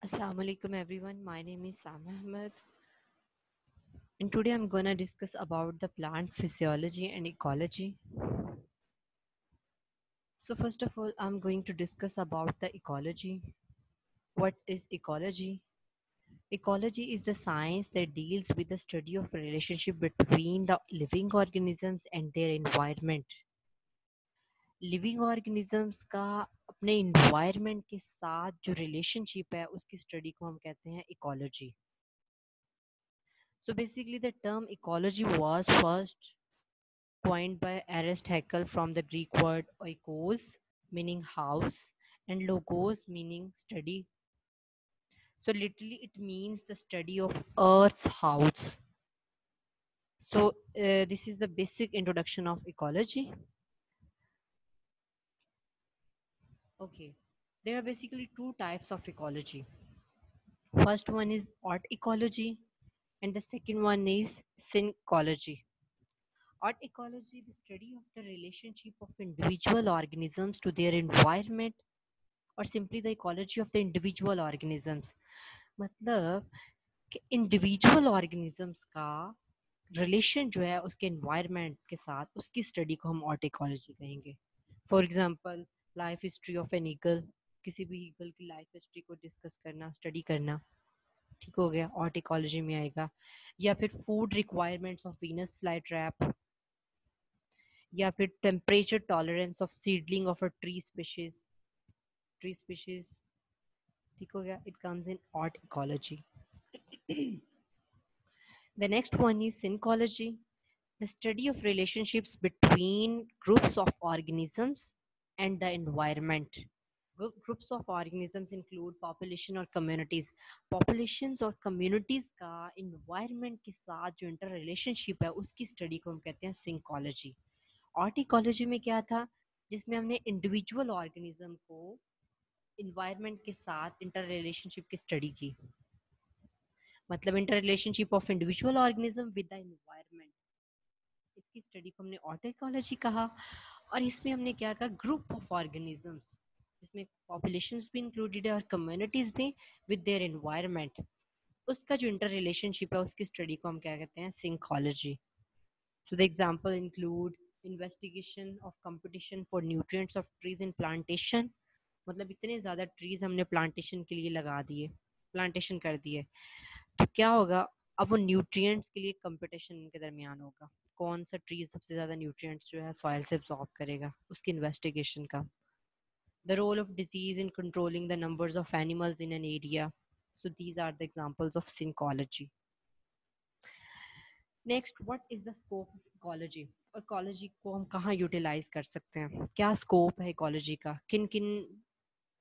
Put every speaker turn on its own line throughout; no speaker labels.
Assalamu alaikum everyone. My name is Sam Ahmed and today I'm going to discuss about the plant physiology and ecology. So first of all, I'm going to discuss about the ecology. What is ecology? Ecology is the science that deals with the study of relationship between the living organisms and their environment. Living organisms का अपने environment के साथ जो relationship है उसकी study को हम कहते हैं ecology. So basically the term ecology was first coined by Ernst Haeckel from the Greek word oikos, meaning house, and logos, meaning study. So literally it means the study of Earth's house. So this is the basic introduction of ecology. Okay, there are basically two types of ecology. First one is art ecology, and the second one is syncology. Art ecology, the study of the relationship of individual organisms to their environment और simply the ecology of the individual organisms मतलब कि individual organisms का relation जो है उसके environment के साथ उसकी स्टडी को हम ऑर्टिकोलॉजी कहेंगे. For example life history of an eagle, किसी भी ईगल की लाइफ हिस्ट्री को डिस्कस करना, स्टडी करना, ठीक हो गया, ऑर्टिकोलॉजी में आएगा. या फिर food requirements of Venus fly trap, या फिर temperature tolerance of seedling of a tree species, ठीक हो गया. It comes in art ecology. The next one is syncology, the study of relationships between groups of organisms and the environment. Groups of organisms include population or communities. Populations और communities का environment के साथ जो inter relationship है उसकी study को हम कहते हैं syncology. Art ecology में क्या था, जिसमें हमने individual organism को environment के साथ inter relationship की study की. मतलब inter relationship of individual organism with the environment, इसकी स्टडी को हमने ऑर्टिकोलॉजी कहा. और इसमें हमने क्या कहा, ग्रुप ऑफ ऑर्गेनिजम्स जिसमें पॉपुलेशंस भी इंक्लूडेड है और कम्युनिटीज भी विद देयर एनवायरनमेंट, उसका जो इंटर रिलेशनशिप है उसकी स्टडी को हम क्या कहते हैं, synecology. So the example include investigation of competition for nutrients of trees in plantation. मतलब इतने ज़्यादा ट्रीज हमने प्लांटेशन के लिए लगा दिए, प्लांटेशन कर दिए, तो क्या होगा, अब वो न्यूट्रिएंट्स के लिए कंपटीशन इनके दरमियान होगा, कौन सा ट्री सबसे ज़्यादा न्यूट्रिएंट्स जो है सॉइल से एब्जॉर्ब करेगा, उसकी इन्वेस्टिगेशन का. The role of disease in controlling the numbers of animals in an area. So these are the examples of synecology. Next, what is the scope of ecology. Ecology को हम कहाँ utilise कर सकते हैं, क्या स्कोप है ecology का, किन किन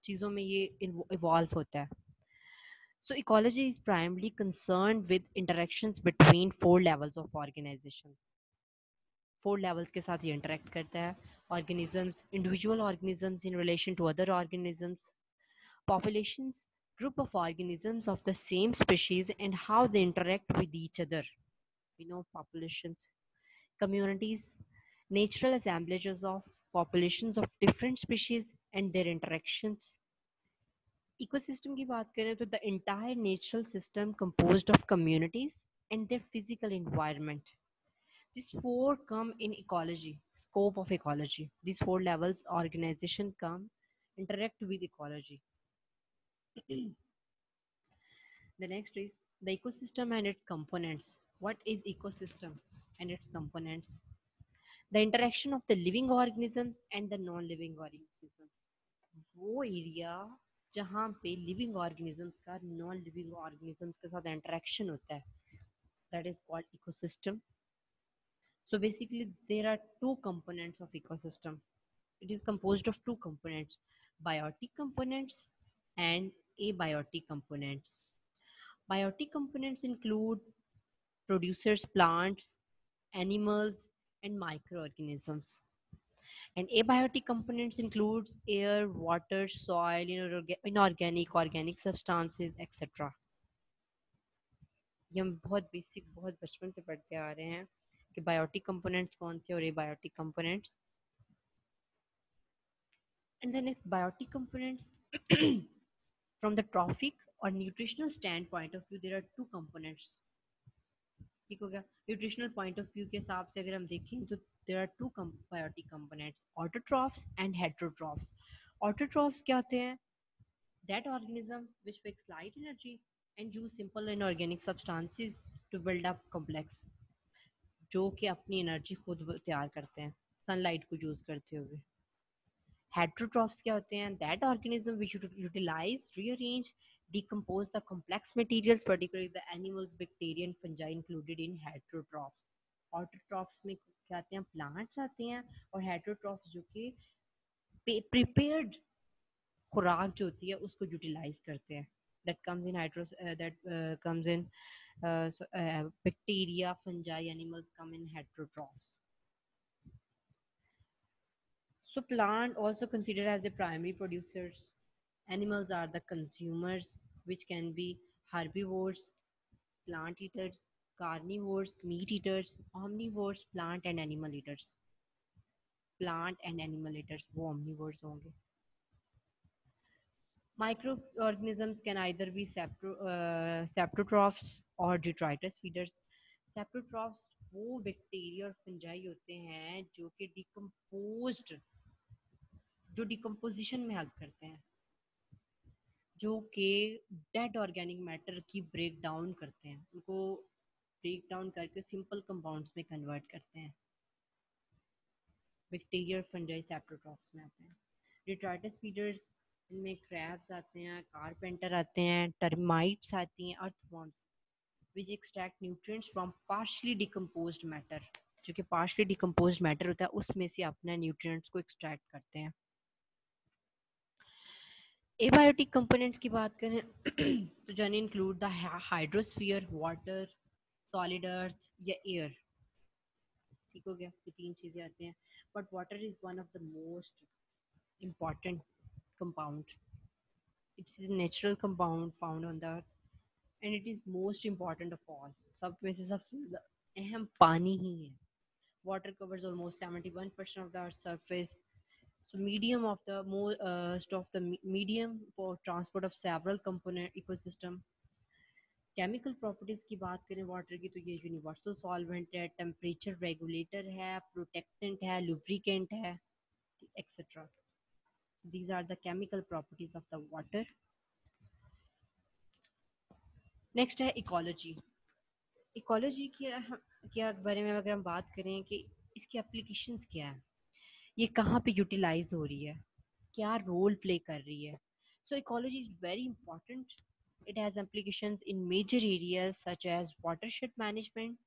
चीज़ों में ये इवॉल्व होता है. So ecology is primarily concerned with interactions between four levels of organization. Four levels के साथ ये interact करता है. Organisms, individual organisms in relation to other organisms, populations, group of organisms of the same species and how they interact with each other. We know populations, communities, natural assemblages of populations of different species and their interactions. Ecosystem की बात करें तो the entire natural system composed of communities and their physical environment. These four come in ecology, scope of ecology. These four levels organization come interact with ecology. The next is the ecosystem and its components. What is ecosystem and its components? The interaction of the living organisms and the non-living organisms. वो area जहाँ पे living organisms का non living organisms के साथ interaction होता है, that is called ecosystem. So basically there are two components of ecosystem. It is composed of two components, biotic components and abiotic components. Biotic components include producers, plants, animals, and microorganisms. And abiotic components includes air, water, soil, inorganic, organic substances, etc. ये हम बहुत basic, बहुत बचपन से पढ़ते आ रहे हैं कि बायोटिक कंपोनेंट्स कौन से और abiotic components. And the next biotic components from the trophic और nutritional standpoint of view there are two components. ठीक हो गया। न्यूट्रिशनल पॉइंट ऑफ व्यू के हिसाब से अगर हम देखें तो there are two biotic components, autotrophs and heterotrophs. Autotrophs क्या होते हैं? That organism which makes light energy and use simple inorganic substances to build up complex, जो कि अपनी एनर्जी खुद तैयार करते हैं सनलाइट को यूज करते हुए। हेटेरोट्रॉफ्स क्या होते हैं? That organism which utilise, rearrange, decompose the complex materials, particularly the animals, bacteria and fungi included in heterotrophs. Autotrophs में क्या आते हैं? प्लांट्स आते हैं। और हेटेरोट्रॉफ्स जो कि प्रिपेयर्ड खुराक जो होती है उसको यूटिलाइज करते हैं। That comes in hydro that comes in bacteria, fungi, animals come in heterotrophs. So plant also considered as the primary producers. Animals are the consumers, which can be herbivores, plant eaters, carnivores, meat eaters, omnivores, plant and animal eaters. Plant and animal eaters, वो omnivores होंगे. Microorganisms can either be saprotrophs or detritus feeders. Saprotrophs वो bacteria और fungi होते हैं जो कि decomposition में help करते हैं, जो कि डेड ऑर्गेनिक मैटर की ब्रेक डाउन करते हैं, उनको ब्रेक डाउन करके सिंपल कंपाउंड्स में कन्वर्ट करते हैं। बैक्टीरिया और फंजाई सेप्रोट्रॉप्स में आते हैं। डिट्राइटस फीडर्स इनमें क्रैब्स आते हैं, कारपेंटर आते हैं, टर्माइट्स आती हैं, earthworms which extract nutrients from partially decomposed matter, जो कि पार्शली डिकम्पोज्ड मैटर होता है उसमें से अपने न्यूट्रिएंट्स को एक्सट्रैक्ट करते हैं। एबायोटिक कंपोनेंट्स की बात करें तो जन include the hydrosphere, water, solid earth या एयर। ठीक हो गया, ये तीन चीजें आती हैं। But water is one of the most important compound. It is a natural compound found on the earth and it is most important of all. सब में से सबसे अहम पानी ही है। Water covers almost 71% of the earth's surface. So medium of the most of the medium for transport of several component ecosystem. Chemical properties की बात करें वाटर की तो ये यूनिवर्सल सॉल्वेंट है, टेम्परेचर रेगुलेटर है, प्रोटेक्टेंट है, लुब्रिकेंट है, etcetera. These are the chemical properties of the water. Next है इकोलॉजी। इकोलॉजी के बारे में अगर हम बात करें कि इसकी एप्लीकेशंस क्या है, ये कहाँ पे यूटिलाइज हो रही है, क्या रोल प्ले कर रही है। So ecology is very important. It has applications in major areas such as watershed management,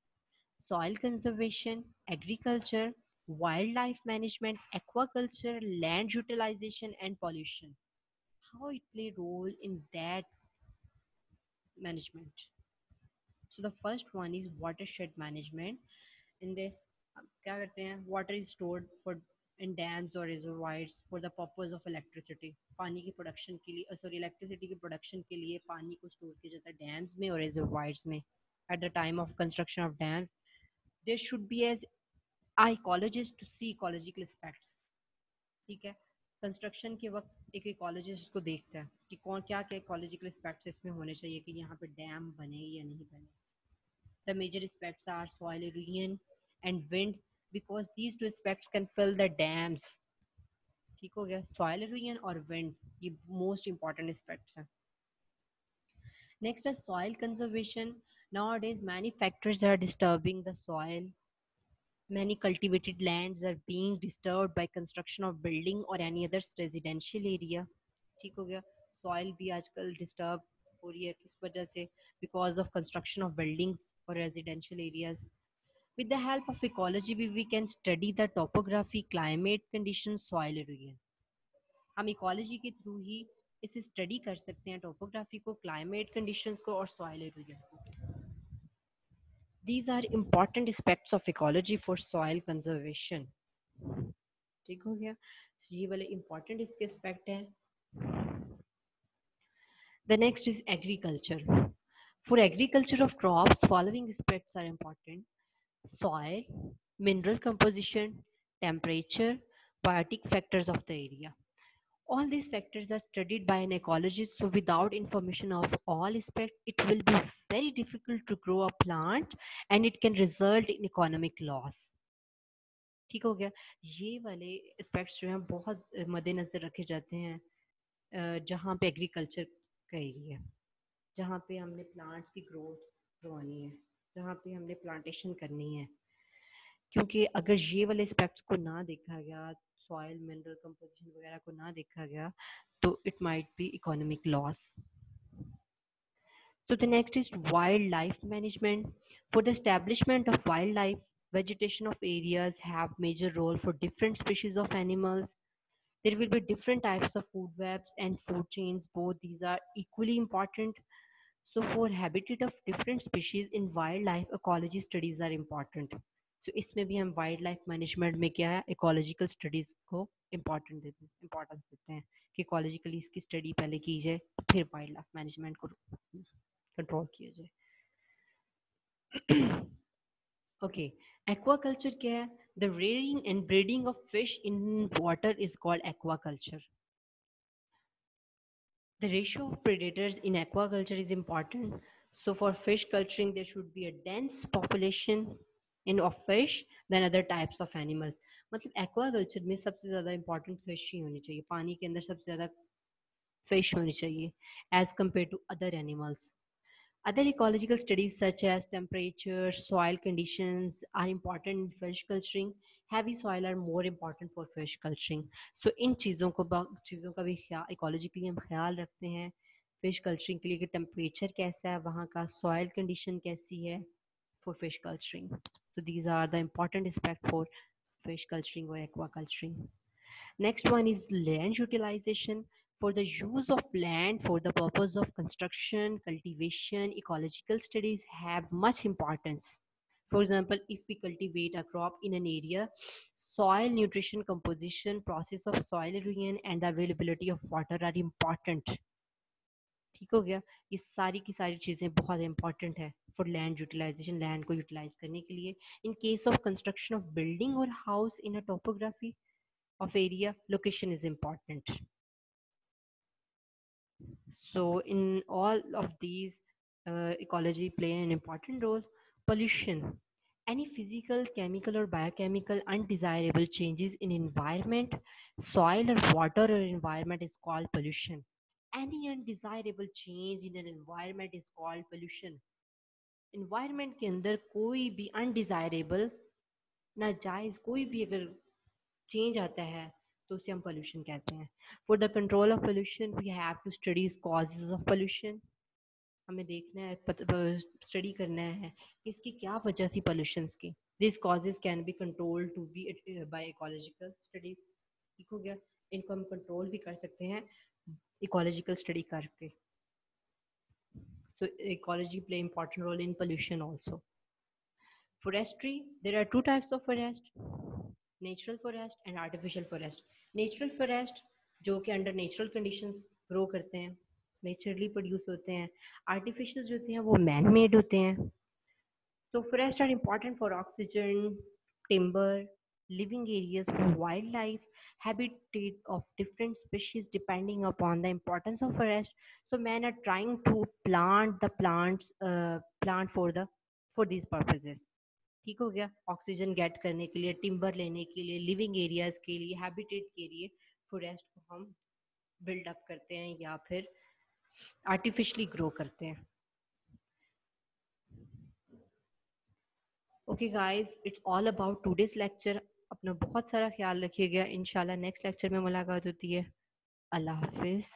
soil conservation, agriculture, wildlife management, aquaculture, land utilization, and pollution. How it play role in that management? So the first one is watershed management. In this, क्या करते हैं? Water is stored for in dams or reservoirs for the purpose of electricity. पानी की production के लिए, sorry electricity की production के लिए पानी को स्टोर किया जाता है डैम्स में और रिजर्वायर्स में. At the time of construction of dams, there should be as ecologist to see ecological aspects. ठीक है, कंस्ट्रक्शन के वक्त एक इकोलॉजिस्ट इसको देखता है कि कौन क्या क्या इकोलॉजिकल एस्पेक्ट्स इसमें होने चाहिए कि यहाँ पे डैम बने या नहीं बने. The major aspects are soil erosion and wind because these two aspects can fill the dams. ठीक हो गया, सॉइल इरोजन और विंड ये मोस्ट इंपॉर्टेंट एस्पेक्ट्स हैं. नेक्स्ट है soil conservation. Nowadays many factors are disturbing the soil. Many cultivated lands are being disturbed by construction of building or any other residential area. ठीक हो गया, soil भी आजकल disturb हो रही है किस वजह से? Because of construction of buildings और residential areas. With the help of ecology we can study the topography, climate condition, soil erosion. हम इकोलॉजी के थ्रू ही इसे स्टडी कर सकते हैं, टोपोग्राफी को, क्लाइमेट कंडीशंस को और सॉइल इरोजन को. These are important aspects of ecology for soil conservation. ठीक हो गया, ये वाले important इसके aspect है. The next is agriculture. For agriculture of crops, following aspects are important: soil, mineral composition, temperature, biotic factors of the area. All these factors are studied by an ecologist, so without information of all aspects, it will be very difficult to grow a plant and it can result in economic loss. ठीक हो गया? ये वाले aspects जो हैं बहुत मद्देनजर रखे जाते हैं जहाँ पे एग्रीकल्चर का एरिया, जहाँ पे हमने प्लांट्स की ग्रोथ करवानी है, जहाँ पे हमने प्लांटेशन करनी है, क्योंकि अगर ये वाले एस्पेक्ट्स को ना देखा गया, सॉइल मिनरल कंपोजिशन वगैरह को ना देखा गया, तो it might be economic loss. So the next is wildlife management. For the establishment of wildlife, vegetation of areas have major role for different species of animals. There will be different types of food webs and food chains. Both these are equally important. So for habitat of different species in wildlife, ecology studies are important. So इसमें भी हम wild life management में क्या है, ecological studies को importance देते हैं कि इकोलॉजिकली इसकी स्टडी पहले की जाए, फिर वाइल्ड लाइफ मैनेजमेंट को कंट्रोल किया जाए. Okay, aquaculture क्या है? The rearing and breeding of fish in water is called aquaculture. The ratio of predators in aquaculture is important. So for fish culturing, there should be a dense population in of fish than other types of animals. मतलब aquaculture में सबसे ज़्यादा important fish ही होनी चाहिए, पानी के अंदर सबसे ज़्यादा fish होनी चाहिए as compared to other animals. Other ecological studies such as temperature, soil conditions are important in fish culturing. Heavy soil are more important for fish culturing. So इन चीज़ों का भी इकोलॉजिकली हम ख्याल रखते हैं फिश कल्चरिंग के लिए कि टेम्परेचर कैसा है वहाँ का, सॉइल कंडीशन कैसी है for fish culturing. So these are the important aspect for fish culturing or aquaculturing. Next one is land utilization. For the use of land for the purpose of construction, cultivation, ecological studies have much importance. For example, if we cultivate a crop in an area, soil nutrition composition, process of soil erosion and the availability of water are important. ठीक हो गया? ये सारी की सारी चीज़ें बहुत important है फॉर लैंड यूटिलाइजेशन, लैंड को यूटिलाइज करने के लिए. In case of construction of building और house in a topography of area, location is important. So in all of these, ecology play an important role. Pollution, any physical, chemical or biochemical undesirable changes in environment, soil or water or environment is called pollution. Any undesirable change in an environment is called pollution. environment के अंदर कोई भी undesirable, नाजायज कोई भी अगर change आता है तो उसे हम पोल्यूशन कहते हैं. For the control of pollution we have to study causes of pollution. हमें देखना है, स्टडी करना है कि इसकी क्या वजह थी पोल्यूशन की. This causes can be control to be by ecological studies. ठीक हो गया? इनको हम कंट्रोल भी कर सकते हैं इकोलॉजिकल स्टडी करके. So ecology play important role in pollution also. Forestry, there are two types of forest, natural forest and artificial forest. Natural forest जो कि अंडर नेचुरल कंडीशंस ग्रो करते हैं, नेचुरली प्रोड्यूस होते हैं. आर्टिफिशियल जो होते हैं वो मैन मेड होते हैं. तो forest are important for oxygen, timber, living areas for wildlife, habitat of different species depending upon the importance of forest. So men are trying to plant the plants, plant for these purposes. ठीक हो गया? Oxygen gate करने के लिए, timber लेने के लिए, living areas के लिए, हैबिटेट के लिए फॉरेस्ट को हम बिल्ड अप करते हैं या फिर आर्टिफिशियली ग्रो करते हैं. Okay guys, it's all about today's lecture. अपना बहुत सारा ख्याल रखिएगा. इंशाल्लाह नेक्स्ट लेक्चर में मुलाकात होती है. अल्लाह हाफिज.